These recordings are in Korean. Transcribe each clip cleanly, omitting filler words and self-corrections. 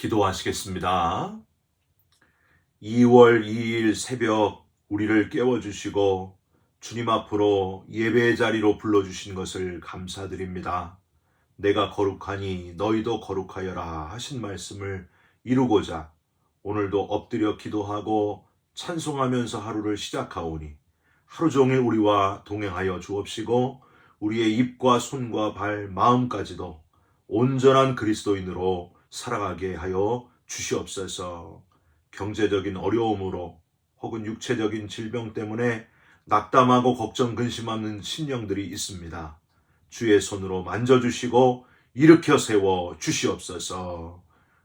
기도하시겠습니다. 2월 2일 새벽 우리를 깨워주시고 주님 앞으로 예배의 자리로 불러주신 것을 감사드립니다. 내가 거룩하니 너희도 거룩하여라 하신 말씀을 이루고자 오늘도 엎드려 기도하고 찬송하면서 하루를 시작하오니 하루 종일 우리와 동행하여 주옵시고 우리의 입과 손과 발, 마음까지도 온전한 그리스도인으로 살아가게 하여 주시옵소서. 경제적인 어려움으로 혹은 육체적인 질병 때문에 낙담하고 걱정 근심하는 심령들이 있습니다. 주의 손으로 만져주시고 일으켜 세워 주시옵소서.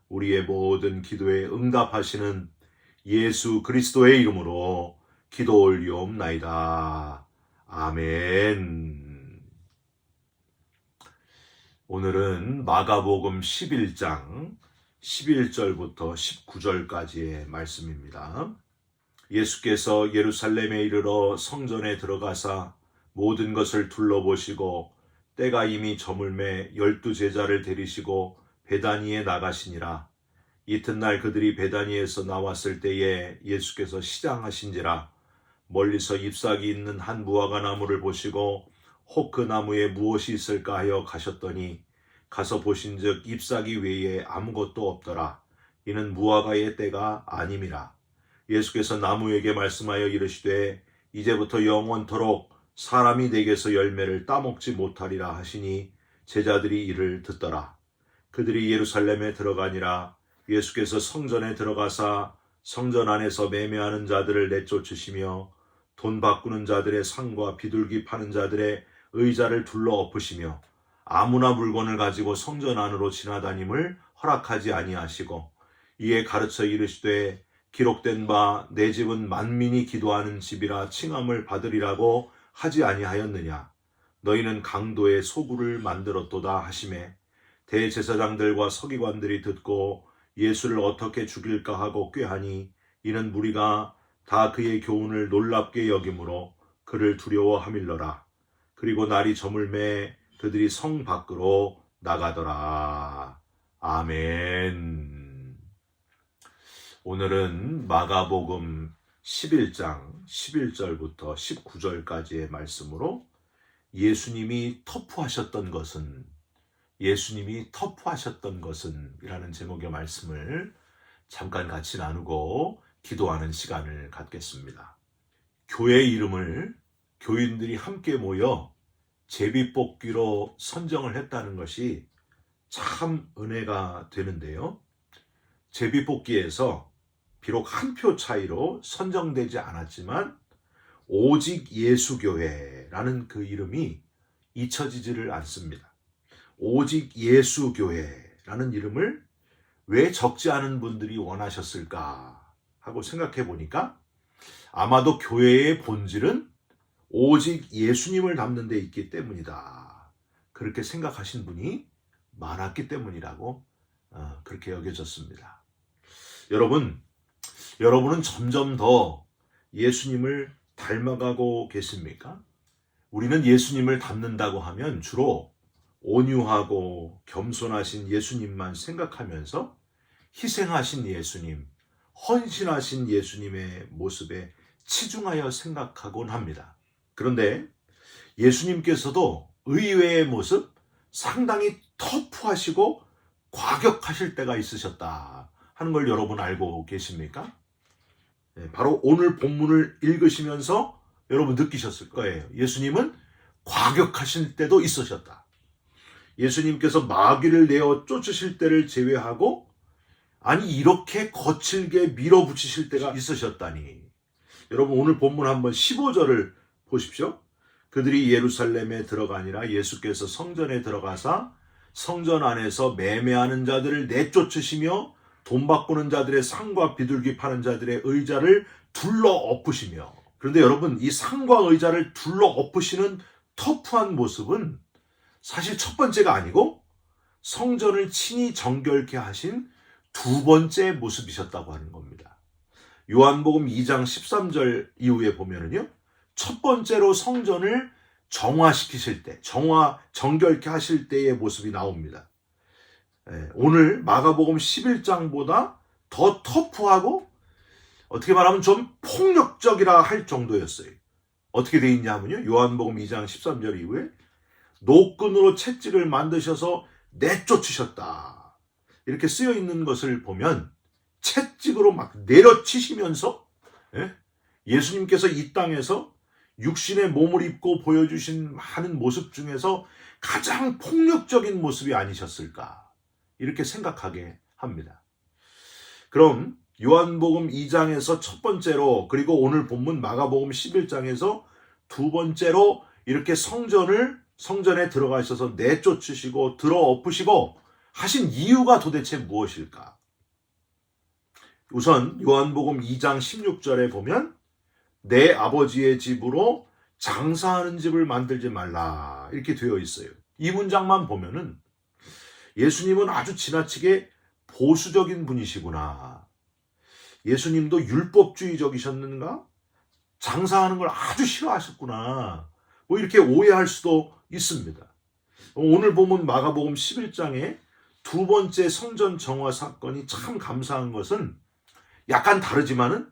우리의 모든 기도에 응답하시는 예수 그리스도의 이름으로 기도 올리옵나이다. 아멘. 오늘은 마가복음 11장 11절부터 19절까지의 말씀입니다. 예수께서 예루살렘에 이르러 성전에 들어가사 모든 것을 둘러보시고 때가 이미 저물매 12제자를 데리시고 베다니에 나가시니라. 이튿날 그들이 베다니에서 나왔을 때에 예수께서 시장하신지라. 멀리서 잎사귀 있는 한 무화과 나무를 보시고 혹 그 나무에 무엇이 있을까 하여 가셨더니 가서 보신즉 잎사귀 외에 아무것도 없더라. 이는 무화과의 때가 아님이라. 예수께서 나무에게 말씀하여 이르시되 이제부터 영원토록 사람이 내게서 열매를 따먹지 못하리라 하시니 제자들이 이를 듣더라. 그들이 예루살렘에 들어가니라. 예수께서 성전에 들어가사 성전 안에서 매매하는 자들을 내쫓으시며 돈 바꾸는 자들의 상과 비둘기 파는 자들의 의자를 둘러 엎으시며 아무나 물건을 가지고 성전 안으로 지나다님을 허락하지 아니하시고 이에 가르쳐 이르시되 기록된 바 내 집은 만민이 기도하는 집이라 칭함을 받으리라고 하지 아니하였느냐. 너희는 강도의 소굴을 만들었도다 하시매 대제사장들과 서기관들이 듣고 예수를 어떻게 죽일까 하고 꾀하니 이는 무리가 다 그의 교훈을 놀랍게 여김으로 그를 두려워하밀러라. 그리고 날이 저물매 그들이 성 밖으로 나가더라. 아멘. 오늘은 마가복음 11장 11절부터 19절까지의 말씀으로 예수님이 터프하셨던 것은 이라는 제목의 말씀을 잠깐 같이 나누고 기도하는 시간을 갖겠습니다. 교회 이름을 교인들이 함께 모여 제비뽑기로 선정을 했다는 것이 참 은혜가 되는데요. 제비뽑기에서 비록 한 표 차이로 선정되지 않았지만 오직 예수교회라는 그 이름이 잊혀지지를 않습니다. 오직 예수교회라는 이름을 왜 적지 않은 분들이 원하셨을까 하고 생각해 보니까 아마도 교회의 본질은 오직 예수님을 담는 데 있기 때문이다. 그렇게 생각하신 분이 많았기 때문이라고 그렇게 여겨졌습니다. 여러분은 점점 더 예수님을 닮아가고 계십니까? 우리는 예수님을 닮는다고 하면 주로 온유하고 겸손하신 예수님만 생각하면서 희생하신 예수님, 헌신하신 예수님의 모습에 치중하여 생각하곤 합니다. 그런데 예수님께서도 의외의 모습, 상당히 터프하시고 과격하실 때가 있으셨다 하는 걸 여러분 알고 계십니까? 바로 오늘 본문을 읽으시면서 여러분 느끼셨을 거예요. 예수님은 과격하실 때도 있으셨다. 예수님께서 마귀를 내어 쫓으실 때를 제외하고 아니 이렇게 거칠게 밀어붙이실 때가 있으셨다니. 여러분 오늘 본문 한번 15절을 보십시오. 그들이 예루살렘에 들어가니라. 예수께서 성전에 들어가사 성전 안에서 매매하는 자들을 내쫓으시며 돈 바꾸는 자들의 상과 비둘기 파는 자들의 의자를 둘러 엎으시며. 그런데 여러분 이 상과 의자를 둘러 엎으시는 터프한 모습은 사실 첫 번째가 아니고 성전을 친히 정결케 하신 두 번째 모습이셨다고 하는 겁니다. 요한복음 2장 13절 이후에 보면은요. 첫 번째로 성전을 정화시키실 때, 정결케 하실 때의 모습이 나옵니다. 오늘 마가복음 11장보다 더 터프하고 어떻게 말하면 좀 폭력적이라 할 정도였어요. 어떻게 돼 있냐면요. 요한복음 2장 13절 이후에 노끈으로 채찍을 만드셔서 내쫓으셨다. 이렇게 쓰여 있는 것을 보면 채찍으로 막 내려치시면서 예수님께서 이 땅에서 육신의 몸을 입고 보여주신 많은 모습 중에서 가장 폭력적인 모습이 아니셨을까 이렇게 생각하게 합니다. 그럼 요한복음 2장에서 첫 번째로 그리고 오늘 본문 마가복음 11장에서 두 번째로 이렇게 성전에 들어가셔서 내쫓으시고 들어엎으시고 하신 이유가 도대체 무엇일까? 우선 요한복음 2장 16절에 보면 내 아버지의 집으로 장사하는 집을 만들지 말라 이렇게 되어 있어요. 이 문장만 보면은 예수님은 아주 지나치게 보수적인 분이시구나. 예수님도 율법주의적이셨는가? 장사하는 걸 아주 싫어하셨구나. 뭐 이렇게 오해할 수도 있습니다. 오늘 보면 마가복음 11장에 두 번째 성전 정화 사건이 참 감사한 것은 약간 다르지만은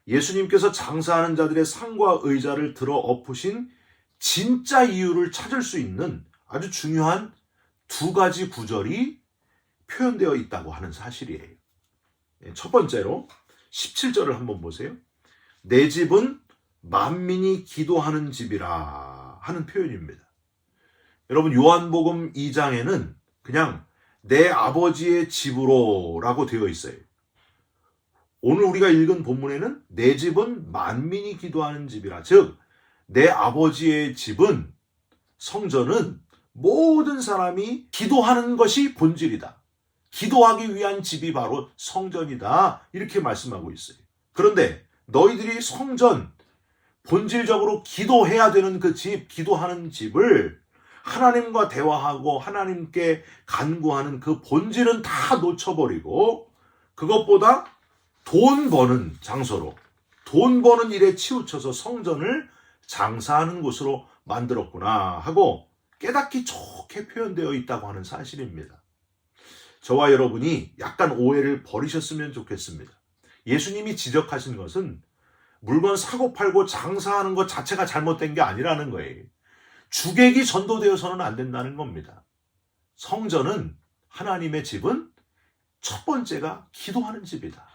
예수님께서 장사하는 자들의 상과 의자를 들어 엎으신 진짜 이유를 찾을 수 있는 아주 중요한 두 가지 구절이 표현되어 있다고 하는 사실이에요. 첫 번째로 17절을 한번 보세요. 내 집은 만민이 기도하는 집이라 하는 표현입니다. 여러분 요한복음 2장에는 그냥 내 아버지의 집으로 라고 되어 있어요. 오늘 우리가 읽은 본문에는 내 집은 만민이 기도하는 집이라. 즉, 내 아버지의 집은 성전은 모든 사람이 기도하는 것이 본질이다. 기도하기 위한 집이 바로 성전이다. 이렇게 말씀하고 있어요. 그런데 너희들이 성전, 본질적으로 기도해야 되는 그 집, 기도하는 집을 하나님과 대화하고 하나님께 간구하는 그 본질은 다 놓쳐버리고 그것보다 돈 버는 장소로, 돈 버는 일에 치우쳐서 성전을 장사하는 곳으로 만들었구나 하고 깨닫기 좋게 표현되어 있다고 하는 사실입니다. 저와 여러분이 약간 오해를 버리셨으면 좋겠습니다. 예수님이 지적하신 것은 물건 사고 팔고 장사하는 것 자체가 잘못된 게 아니라는 거예요. 주객이 전도되어서는 안 된다는 겁니다. 성전은 하나님의 집은 첫 번째가 기도하는 집이다.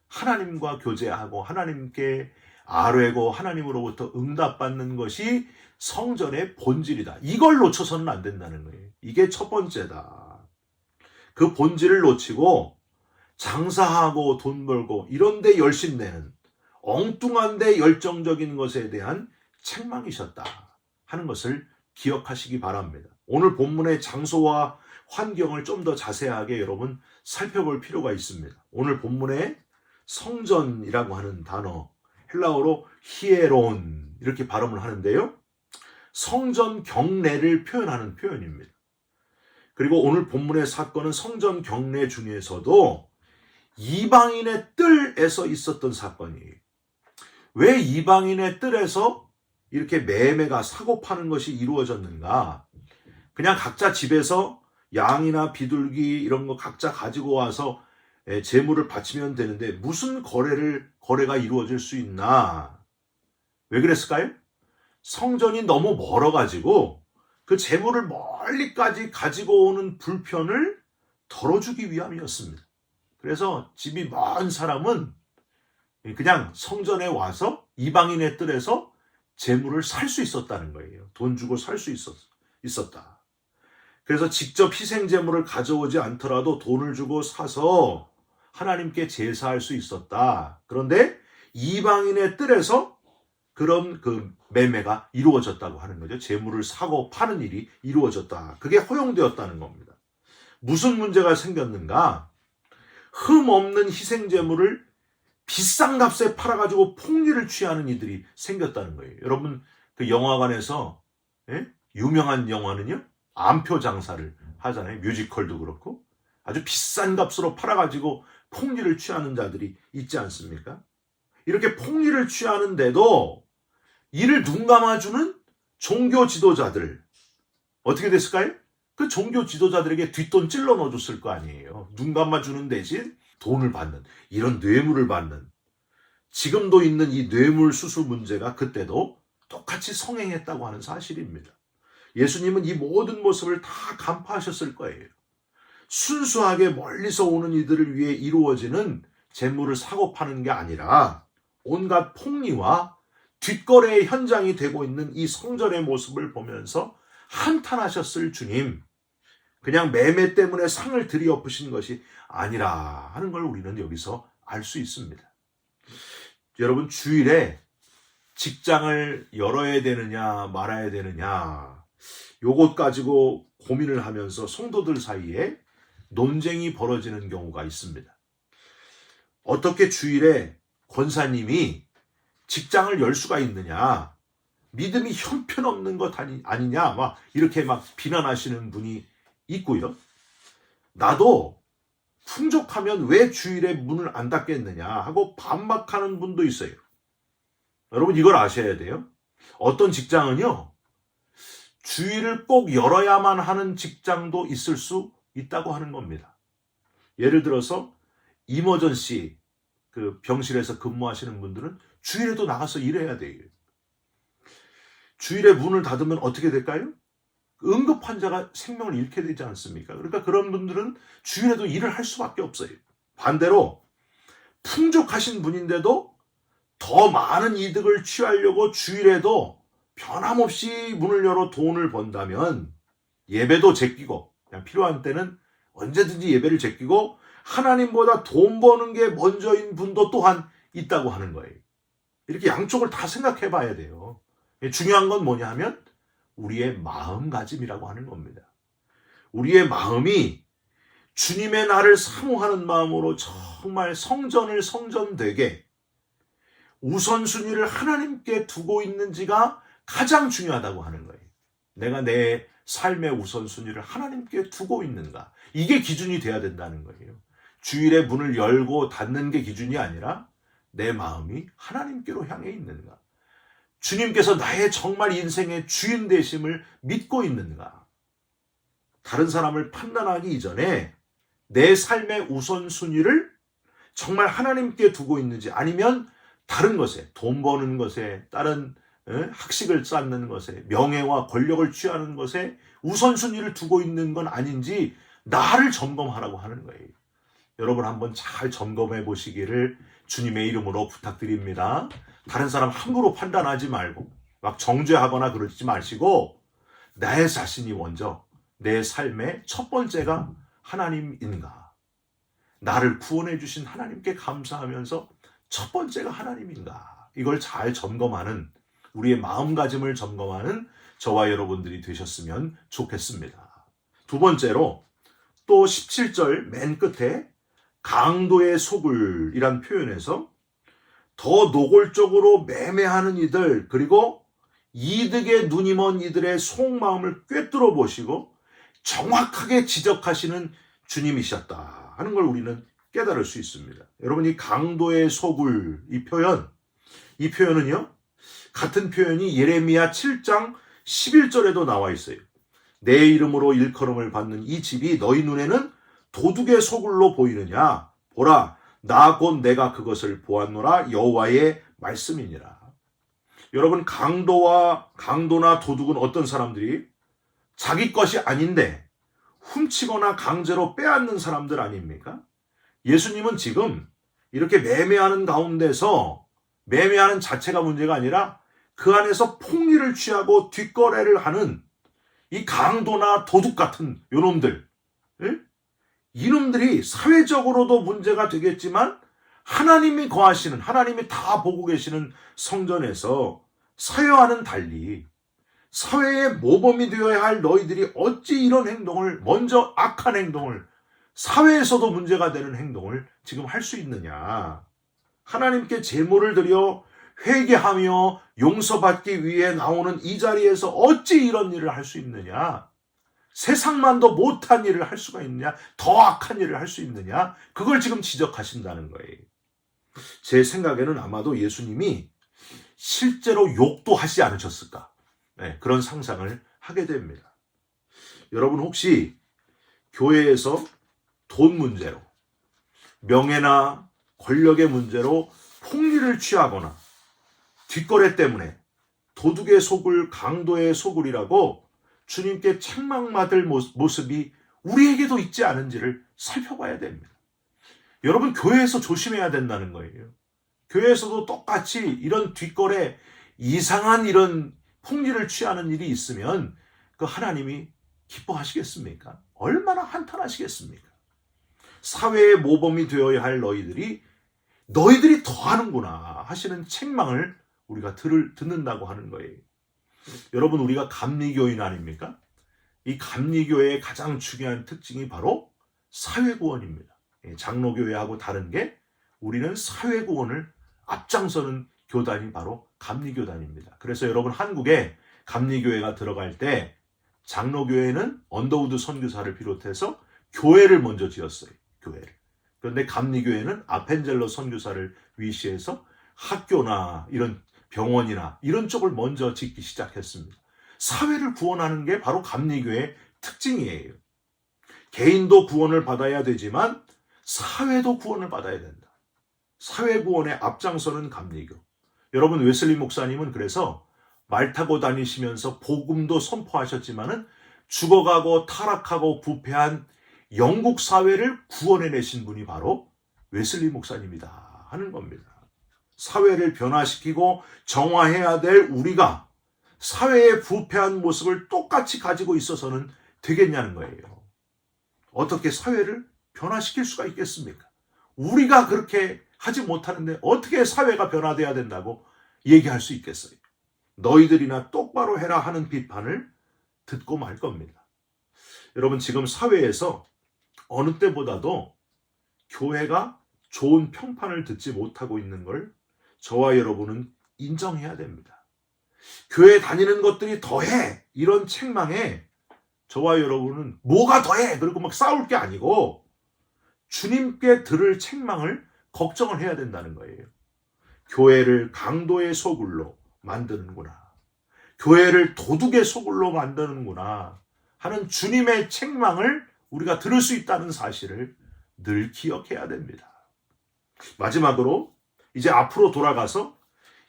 하나님과 교제하고 하나님께 아뢰고 하나님으로부터 응답받는 것이 성전의 본질이다. 이걸 놓쳐서는 안 된다는 거예요. 이게 첫 번째다. 그 본질을 놓치고 장사하고 돈 벌고 이런 데 열심내는 엉뚱한 데 열정적인 것에 대한 책망이셨다 하는 것을 기억하시기 바랍니다. 오늘 본문의 장소와 환경을 좀 더 자세하게 여러분 살펴볼 필요가 있습니다. 오늘 본문에 성전이라고 하는 단어, 헬라어로 히에론 이렇게 발음을 하는데요. 성전 경내를 표현하는 표현입니다. 그리고 오늘 본문의 사건은 성전 경내 중에서도 이방인의 뜰에서 있었던 사건이에요. 왜 이방인의 뜰에서 이렇게 매매가 사고 파는 것이 이루어졌는가? 그냥 각자 집에서 양이나 비둘기 이런 거 각자 가지고 와서 재물을 바치면 되는데 무슨 거래가 이루어질 수 있나? 왜 그랬을까요? 성전이 너무 멀어가지고 그 재물을 멀리까지 가지고 오는 불편을 덜어주기 위함이었습니다. 그래서 집이 먼 사람은 그냥 성전에 와서 이방인의 뜰에서 재물을 살 수 있었다는 거예요. 돈 주고 살 수 있었다. 그래서 직접 희생 재물을 가져오지 않더라도 돈을 주고 사서 하나님께 제사할 수 있었다. 그런데 이방인의 뜰에서 그런 그 매매가 이루어졌다고 하는 거죠. 재물을 사고 파는 일이 이루어졌다. 그게 허용되었다는 겁니다. 무슨 문제가 생겼는가? 흠 없는 희생 재물을 비싼 값에 팔아가지고 폭리를 취하는 이들이 생겼다는 거예요. 여러분 그 영화관에서 유명한 영화는요 암표 장사를 하잖아요. 뮤지컬도 그렇고 아주 비싼 값으로 팔아가지고 폭리를 취하는 자들이 있지 않습니까? 이렇게 폭리를 취하는데도 이를 눈감아주는 종교 지도자들 어떻게 됐을까요? 그 종교 지도자들에게 뒷돈 찔러 넣어줬을 거 아니에요. 눈 감아주는 대신 돈을 받는, 이런 뇌물을 받는, 지금도 있는 이 뇌물 수수 문제가 그때도 똑같이 성행했다고 하는 사실입니다. 예수님은 이 모든 모습을 다 간파하셨을 거예요. 순수하게 멀리서 오는 이들을 위해 이루어지는 재물을 사고 파는 게 아니라 온갖 폭리와 뒷거래의 현장이 되고 있는 이 성전의 모습을 보면서 한탄하셨을 주님, 그냥 매매 때문에 상을 들이엎으신 것이 아니라 하는 걸 우리는 여기서 알 수 있습니다. 여러분, 주일에 직장을 열어야 되느냐 말아야 되느냐, 요것 가지고 고민을 하면서 성도들 사이에 논쟁이 벌어지는 경우가 있습니다. 어떻게 주일에 권사님이 직장을 열 수가 있느냐, 믿음이 형편없는 것 아니냐, 막 이렇게 막 비난하시는 분이 있고요. 나도 풍족하면 왜 주일에 문을 안 닫겠느냐 하고 반박하는 분도 있어요. 여러분, 이걸 아셔야 돼요. 어떤 직장은요, 주일을 꼭 열어야만 하는 직장도 있을 수 있다고 하는 겁니다. 예를 들어서 이머전시, 그 병실에서 근무하시는 분들은 주일에도 나가서 일해야 돼요. 주일에 문을 닫으면 어떻게 될까요? 응급 환자가 생명을 잃게 되지 않습니까? 그러니까 그런 분들은 주일에도 일을 할 수밖에 없어요. 반대로 풍족하신 분인데도 더 많은 이득을 취하려고 주일에도 변함없이 문을 열어 돈을 번다면 예배도 제끼고, 그냥 필요한 때는 언제든지 예배를 제끼고 하나님보다 돈 버는 게 먼저인 분도 또한 있다고 하는 거예요. 이렇게 양쪽을 다 생각해 봐야 돼요. 중요한 건 뭐냐 하면 우리의 마음가짐이라고 하는 겁니다. 우리의 마음이 주님의 나를 사모하는 마음으로 정말 성전을 성전되게 우선순위를 하나님께 두고 있는지가 가장 중요하다고 하는 거예요. 내가 내 삶의 우선순위를 하나님께 두고 있는가, 이게 기준이 돼야 된다는 거예요. 주일에 문을 열고 닫는 게 기준이 아니라 내 마음이 하나님께로 향해 있는가, 주님께서 나의 정말 인생의 주인 되심을 믿고 있는가, 다른 사람을 판단하기 이전에 내 삶의 우선순위를 정말 하나님께 두고 있는지, 아니면 다른 것에, 돈 버는 것에, 다른 학식을 쌓는 것에, 명예와 권력을 취하는 것에 우선순위를 두고 있는 건 아닌지 나를 점검하라고 하는 거예요. 여러분, 한번 잘 점검해 보시기를 주님의 이름으로 부탁드립니다. 다른 사람 함부로 판단하지 말고 막 정죄하거나 그러지 마시고, 내 자신이 먼저 내 삶의 첫 번째가 하나님인가, 나를 구원해 주신 하나님께 감사하면서 첫 번째가 하나님인가, 이걸 잘 점검하는, 우리의 마음가짐을 점검하는 저와 여러분들이 되셨으면 좋겠습니다. 두 번째로, 또 17절 맨 끝에 강도의 소굴이란 표현에서 더 노골적으로 매매하는 이들, 그리고 이득에 눈이 먼 이들의 속마음을 꿰뚫어 보시고 정확하게 지적하시는 주님이셨다 하는 걸 우리는 깨달을 수 있습니다. 여러분, 이 강도의 소굴, 이 표현은요, 같은 표현이 예레미야 7장 11절에도 나와 있어요. 내 이름으로 일컬음을 받는 이 집이 너희 눈에는 도둑의 소굴로 보이느냐? 보라, 나 곧 내가 그것을 보았노라, 여호와의 말씀이니라. 여러분, 강도나 도둑은 어떤 사람들이 자기 것이 아닌데 훔치거나 강제로 빼앗는 사람들 아닙니까? 예수님은 지금 이렇게 매매하는 가운데서, 매매하는 자체가 문제가 아니라 그 안에서 폭리를 취하고 뒷거래를 하는 이 강도나 도둑 같은 요놈들, 이놈들이 사회적으로도 문제가 되겠지만 하나님이 거하시는, 하나님이 다 보고 계시는 성전에서 사회와는 달리 사회의 모범이 되어야 할 너희들이 어찌 이런 행동을, 먼저 악한 행동을, 사회에서도 문제가 되는 행동을 지금 할 수 있느냐. 하나님께 제물을 드려 회개하며 용서받기 위해 나오는 이 자리에서 어찌 이런 일을 할 수 있느냐. 세상만도 못한 일을 할 수가 있느냐, 더 악한 일을 할 수 있느냐, 그걸 지금 지적하신다는 거예요. 제 생각에는 아마도 예수님이 실제로 욕도 하지 않으셨을까, 그런 상상을 하게 됩니다. 여러분 혹시 교회에서 돈 문제로, 명예나 권력의 문제로 폭리를 취하거나 뒷거래 때문에 도둑의 속을 강도의 속을이라고 주님께 책망받을 모습이 우리에게도 있지 않은지를 살펴봐야 됩니다. 여러분, 교회에서 조심해야 된다는 거예요. 교회에서도 똑같이 이런 뒷거래, 이상한 이런 폭리를 취하는 일이 있으면 그 하나님이 기뻐하시겠습니까? 얼마나 한탄하시겠습니까? 사회의 모범이 되어야 할 너희들이 더하는구나 하시는 책망을 우리가 듣는다고 하는 거예요. 여러분, 우리가 감리교인 아닙니까? 이 감리교회의 가장 중요한 특징이 바로 사회구원입니다. 장로교회하고 다른 게 우리는 사회구원을 앞장서는 교단이 바로 감리교단입니다. 그래서 여러분, 한국에 감리교회가 들어갈 때 장로교회는 언더우드 선교사를 비롯해서 교회를 먼저 지었어요. 교회를. 그런데 감리교회는 아펜젤러 선교사를 위시해서 학교나 이런 병원이나 이런 쪽을 먼저 짓기 시작했습니다. 사회를 구원하는 게 바로 감리교회의 특징이에요. 개인도 구원을 받아야 되지만 사회도 구원을 받아야 된다. 사회 구원에 앞장서는 감리교. 여러분, 웨슬리 목사님은 그래서 말 타고 다니시면서 복음도 선포하셨지만은 죽어가고 타락하고 부패한 영국 사회를 구원해내신 분이 바로 웨슬리 목사님이다 하는 겁니다. 사회를 변화시키고 정화해야 될 우리가 사회의 부패한 모습을 똑같이 가지고 있어서는 되겠냐는 거예요. 어떻게 사회를 변화시킬 수가 있겠습니까? 우리가 그렇게 하지 못하는데 어떻게 사회가 변화돼야 된다고 얘기할 수 있겠어요? 너희들이나 똑바로 해라 하는 비판을 듣고 말 겁니다. 여러분, 지금 사회에서 어느 때보다도 교회가 좋은 평판을 듣지 못하고 있는 걸 저와 여러분은 인정해야 됩니다. 교회 다니는 것들이 더해 이런 책망에 저와 여러분은 뭐가 더해 그리고 막 싸울 게 아니고 주님께 들을 책망을 걱정을 해야 된다는 거예요. 교회를 강도의 소굴로 만드는구나, 교회를 도둑의 소굴로 만드는구나 하는 주님의 책망을 우리가 들을 수 있다는 사실을 늘 기억해야 됩니다. 마지막으로 이제 앞으로 돌아가서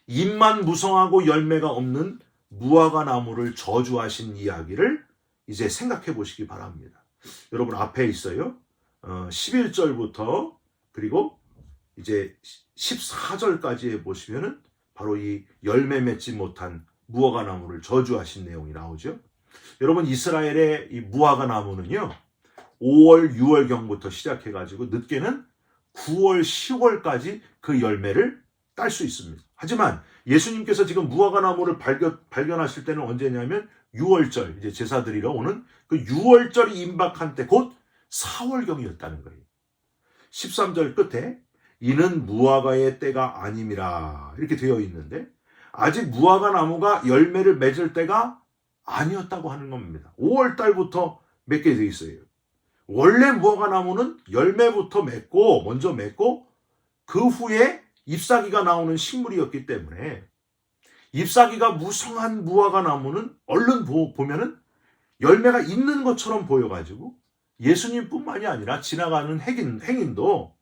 잎만 무성하고 열매가 없는 무화과 나무를 저주하신 이야기를 이제 생각해 보시기 바랍니다. 여러분, 앞에 있어요. 11절부터 그리고 이제 14절까지에 보시면은 바로 이 열매 맺지 못한 무화과 나무를 저주하신 내용이 나오죠. 여러분, 이스라엘의 이 무화과 나무는요, 5월, 6월경부터 시작해가지고 늦게는 9월, 10월까지 그 열매를 딸 수 있습니다. 하지만 예수님께서 지금 무화과 나무를 발견하실 때는 언제냐면 6월절, 이제 제사 드리러 오는 그 6월절이 임박한 때 곧 4월경이었다는 거예요. 13절 끝에 이는 무화과의 때가 아님이라 이렇게 되어 있는데 아직 무화과 나무가 열매를 맺을 때가 아니었다고 하는 겁니다. 5월 달부터 맺게 돼 있어요. 원래 무화과 나무는 열매부터 먼저 맺고 그 후에 잎사귀가 나오는 식물이었기 때문에 잎사귀가 무성한 무화과 나무는 얼른 보면은 열매가 있는 것처럼 보여가지고 예수님뿐만이 아니라 지나가는 행인도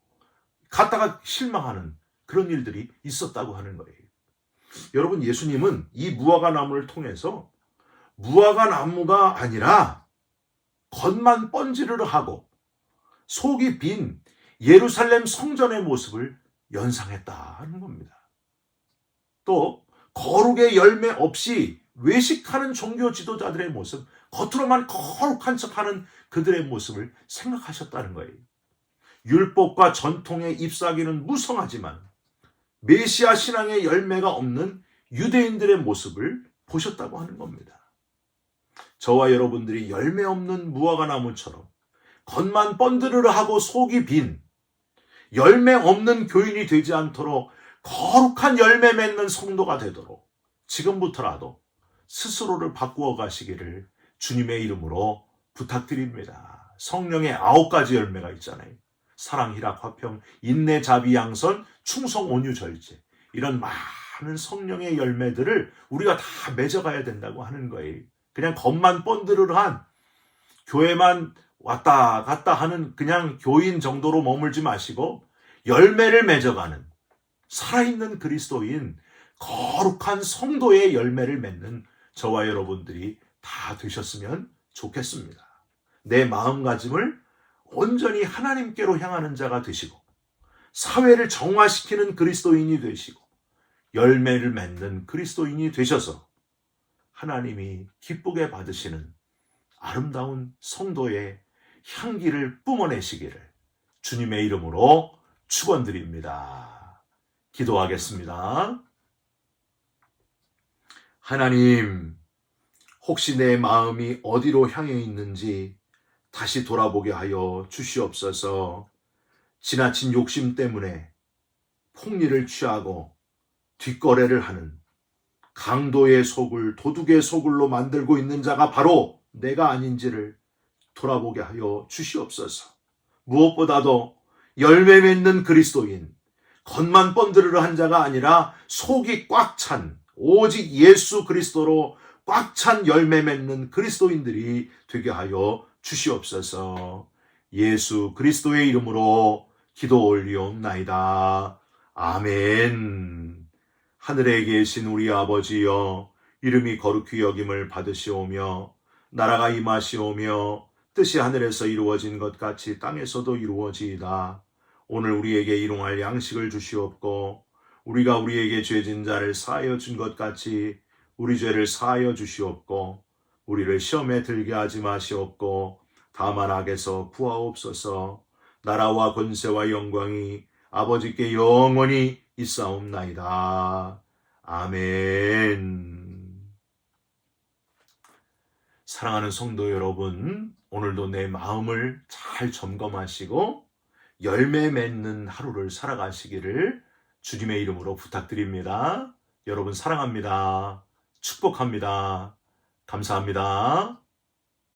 갔다가 실망하는 그런 일들이 있었다고 하는 거예요. 여러분, 예수님은 이 무화과 나무를 통해서 무화과 나무가 아니라 겉만 번지르르 하고 속이 빈 예루살렘 성전의 모습을 연상했다 하는 겁니다. 또 거룩의 열매 없이 외식하는 종교 지도자들의 모습, 겉으로만 거룩한 척하는 그들의 모습을 생각하셨다는 거예요. 율법과 전통의 잎사귀는 무성하지만 메시아 신앙의 열매가 없는 유대인들의 모습을 보셨다고 하는 겁니다. 저와 여러분들이 열매 없는 무화과 나무처럼 겉만 번드르르 하고 속이 빈 열매 없는 교인이 되지 않도록 거룩한 열매 맺는 성도가 되도록 지금부터라도 스스로를 바꾸어 가시기를 주님의 이름으로 부탁드립니다. 성령의 9가지 열매가 있잖아요. 사랑, 희락, 화평, 인내, 자비, 양선, 충성, 온유, 절제. 이런 많은 성령의 열매들을 우리가 다 맺어가야 된다고 하는 거예요. 그냥 겉만 번드르르한 교회만 왔다 갔다 하는 그냥 교인 정도로 머물지 마시고 열매를 맺어가는 살아있는 그리스도인, 거룩한 성도의 열매를 맺는 저와 여러분들이 다 되셨으면 좋겠습니다. 내 마음가짐을 온전히 하나님께로 향하는 자가 되시고 사회를 정화시키는 그리스도인이 되시고 열매를 맺는 그리스도인이 되셔서 하나님이 기쁘게 받으시는 아름다운 성도의 향기를 뿜어내시기를 주님의 이름으로 축원드립니다. 기도하겠습니다. 하나님, 혹시 내 마음이 어디로 향해 있는지 다시 돌아보게 하여 주시옵소서. 지나친 욕심 때문에 폭리를 취하고 뒷거래를 하는 강도의 속을 도둑의 소굴로 만들고 있는 자가 바로 내가 아닌지를 돌아보게 하여 주시옵소서. 무엇보다도 열매 맺는 그리스도인, 겉만 번드르르 한 자가 아니라 속이 꽉 찬 오직 예수 그리스도로 꽉 찬 열매 맺는 그리스도인들이 되게 하여 주시옵소서. 예수 그리스도의 이름으로 기도 올리옵나이다. 아멘. 하늘에 계신 우리 아버지여, 이름이 거룩히 여김을 받으시오며 나라가 임하시오며 뜻이 하늘에서 이루어진 것 같이 땅에서도 이루어지이다. 오늘 우리에게 일용할 양식을 주시옵고 우리가 우리에게 죄진 자를 사하여 준 것 같이 우리 죄를 사하여 주시옵고 우리를 시험에 들게 하지 마시옵고 다만 악에서 구하옵소서. 나라와 권세와 영광이 아버지께 영원히 있사옵나이다. 아멘. 사랑하는 성도 여러분, 오늘도 내 마음을 잘 점검하시고 열매 맺는 하루를 살아가시기를 주님의 이름으로 부탁드립니다. 여러분 사랑합니다. 축복합니다. 감사합니다.